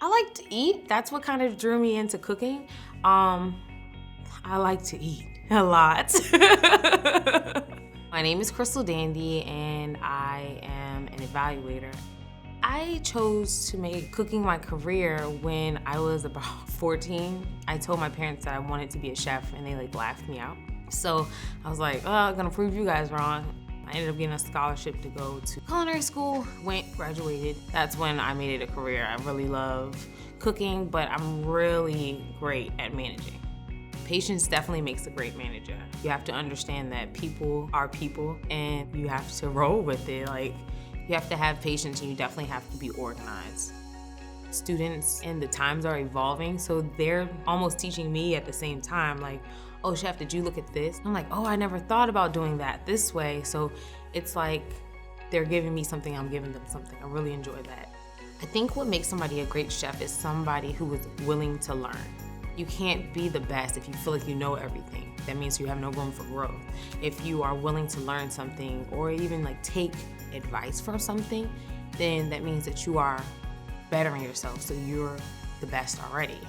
I like to eat. That's what kind of drew me into cooking. I like to eat a lot. My name is Krystal Dandie and I am an evaluator. I chose to make cooking my career when I was about 14. I told my parents that I wanted to be a chef and they laughed me out. So I was like, oh, I'm gonna prove you guys wrong. I ended up getting a scholarship to go to culinary school, graduated. That's when I made it a career. I really love cooking, but I'm really great at managing. Patience definitely makes a great manager. You have to understand that people are people and you have to roll with it. You have to have patience and you definitely have to be organized. Students and the times are evolving, so they're almost teaching me at the same time, oh, chef, did you look at this? I'm like, oh, I never thought about doing that this way. So it's like they're giving me something, I'm giving them something. I really enjoy that. I think what makes somebody a great chef is somebody who is willing to learn. You can't be the best if you feel like you know everything. That means you have no room for growth. If you are willing to learn something or even take advice from something, then that means that you are bettering yourself, so you're the best already.